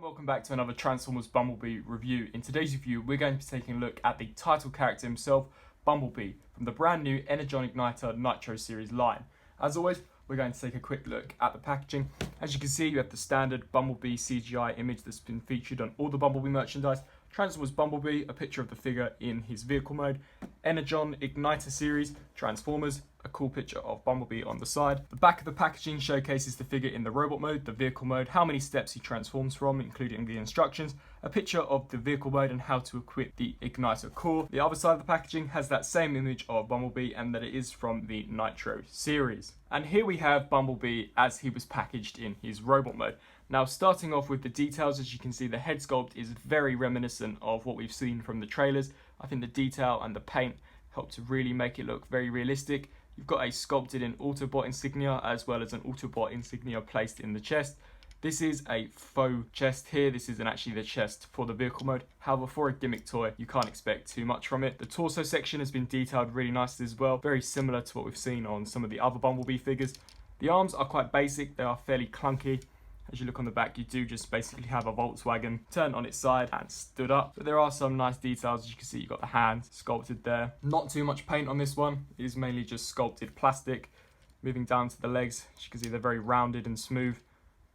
And welcome back to another Transformers Bumblebee review. In today's review, we're going to be taking a look at the title character himself, Bumblebee, from the brand new Energon Igniter Nitro series line. As always, we're going to take a quick look at the packaging. As you can see, you have the standard Bumblebee CGI image that's been featured on all the Bumblebee merchandise. Transformers Bumblebee, a picture of the figure in his vehicle mode. Energon Igniter series, Transformers, a cool picture of Bumblebee on the side. The back of the packaging showcases the figure in the robot mode, the vehicle mode, how many steps he transforms from, including the instructions, a picture of the vehicle mode and how to equip the Igniter Core. The other side of the packaging has that same image of Bumblebee and that it is from the Nitro series. And here we have Bumblebee as he was packaged in his robot mode. Now, starting off with the details, as you can see, the head sculpt is very reminiscent of what we've seen from the trailers. I think the detail and the paint help to really make it look very realistic. You've got a sculpted in Autobot insignia as well as an Autobot insignia placed in the chest. This is a faux chest here. This isn't actually the chest for the vehicle mode. However, for a gimmick toy, you can't expect too much from it. The torso section has been detailed really nicely as well. Very similar to what we've seen on some of the other Bumblebee figures. The arms are quite basic. They are fairly clunky. As you look on the back, you do just basically have a Volkswagen turned on its side and stood up. But there are some nice details. As you can see, you've got the hand sculpted there. Not too much paint on this one. It is mainly just sculpted plastic. Moving down to the legs, as you can see, they're very rounded and smooth,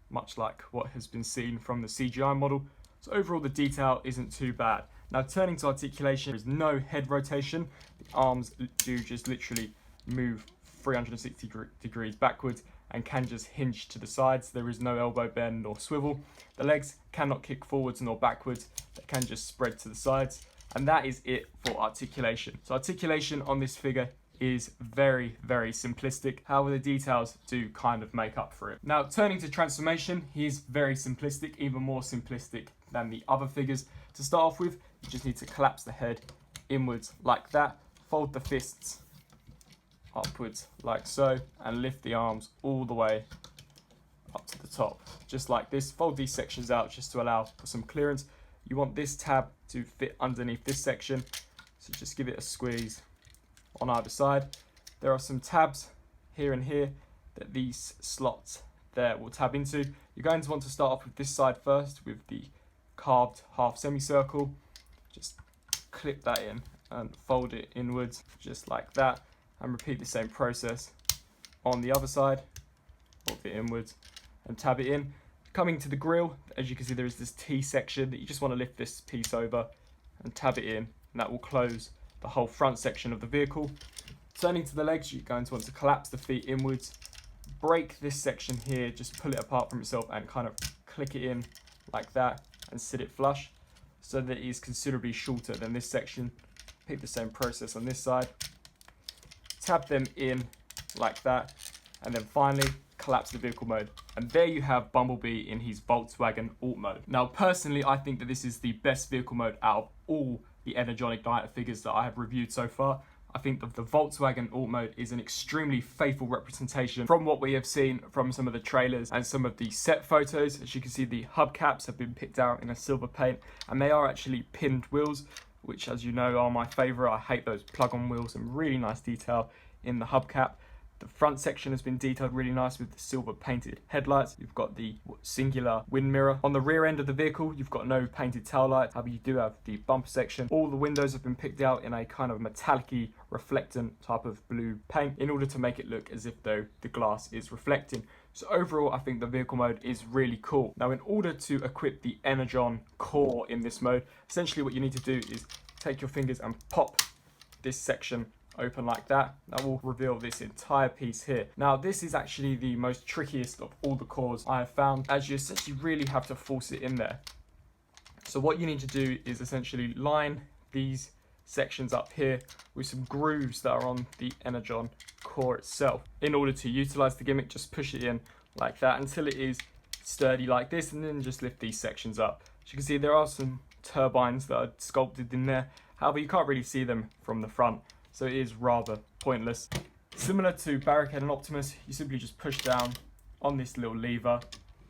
much like what has been seen from the CGI model. So overall, the detail isn't too bad. Now, turning to articulation, there is no head rotation. The arms do just literally move 360 degrees backwards and can just hinge to the sides. There is no elbow bend or swivel. The legs cannot kick forwards nor backwards. They can just spread to the sides. And that is it for articulation. So articulation on this figure is very, very simplistic. However, the details do kind of make up for it. Now, turning to transformation, he is very simplistic, even more simplistic than the other figures. To start off with, you just need to collapse the head inwards like that, fold the fists upwards like so, and lift the arms all the way up to the top, just like this. Fold these sections out just to allow for some clearance. You want this tab to fit underneath this section, so just give it a squeeze on either side. There are some tabs here and here that these slots there will tab into. You're going to want to start off with this side first with the carved half semicircle. Just clip that in and fold it inwards just like that, and repeat the same process on the other side. Fold it inwards and tab it in. Coming to the grille, as you can see, there is this T section that you just want to lift this piece over and tab it in, and that will close the whole front section of the vehicle. Turning to the legs, you're going to want to collapse the feet inwards, break this section here, just pull it apart from itself and kind of click it in like that and sit it flush so that it is considerably shorter than this section. Repeat the same process on this side. Tab them in like that, and then finally collapse the vehicle mode. And there you have Bumblebee in his Volkswagen Alt mode. Now, personally, I think that this is the best vehicle mode out of all the Energon Igniter figures that I have reviewed so far. I think that the Volkswagen Alt mode is an extremely faithful representation from what we have seen from some of the trailers and some of the set photos. As you can see, the hubcaps have been picked out in a silver paint, and they are actually pinned wheels, which, as you know, are my favourite. I hate those plug-on wheels. Some really nice detail in the hubcap. The front section has been detailed really nice with the silver painted headlights. You've got the singular wind mirror. On the rear end of the vehicle, you've got no painted tail light. However, you do have the bumper section. All the windows have been picked out in a kind of metallic-y, reflectant type of blue paint in order to make it look as if though the glass is reflecting. So overall, I think the vehicle mode is really cool. Now, in order to equip the Energon Core in this mode, essentially what you need to do is take your fingers and pop this section open like that. That will reveal this entire piece here. Now, this is actually the most trickiest of all the cores I have found, as you essentially really have to force it in there. So what you need to do is essentially line these sections up here with some grooves that are on the Energon Core itself. In order to utilize the gimmick, just push it in like that until it is sturdy like this, and then just lift these sections up. As you can see, there are some turbines that are sculpted in there. However, you can't really see them from the front, so it is rather pointless. Similar to Barricade and Optimus, you simply just push down on this little lever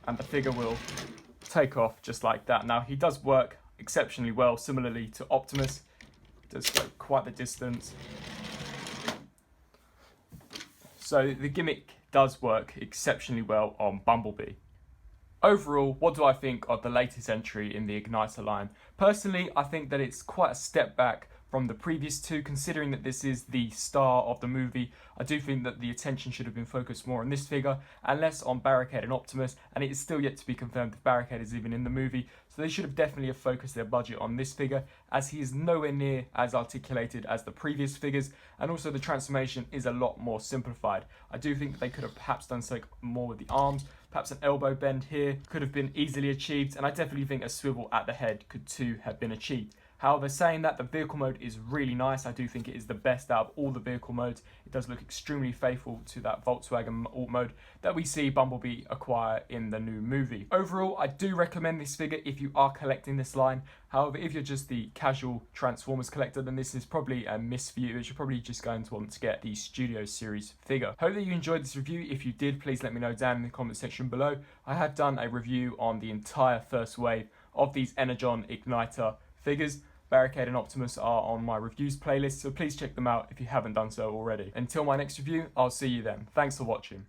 and the figure will take off just like that. Now, he does work exceptionally well, similarly to Optimus. Does go quite the distance. So the gimmick does work exceptionally well on Bumblebee. Overall, what do I think of the latest entry in the Igniter line? Personally, I think that it's quite a step back from the previous two, considering that this is the star of the movie. I do think that the attention should have been focused more on this figure and less on Barricade and Optimus, and it is still yet to be confirmed if Barricade is even in the movie, so they should have definitely focused their budget on this figure, as he is nowhere near as articulated as the previous figures, and also the transformation is a lot more simplified. I do think that they could have perhaps done something more with the arms. Perhaps an elbow bend here could have been easily achieved, and I definitely think a swivel at the head could too have been achieved. However, saying that, the vehicle mode is really nice. I do think it is the best out of all the vehicle modes. It does look extremely faithful to that Volkswagen alt mode that we see Bumblebee acquire in the new movie. Overall, I do recommend this figure if you are collecting this line. However, if you're just the casual Transformers collector, then this is probably a miss for you, as you're probably just going to want to get the Studio Series figure. Hope that you enjoyed this review. If you did, please let me know down in the comment section below. I have done a review on the entire first wave of these Energon Igniter figures. Barricade and Optimus are on my reviews playlist, so please check them out if you haven't done so already. Until my next review, I'll see you then. Thanks for watching.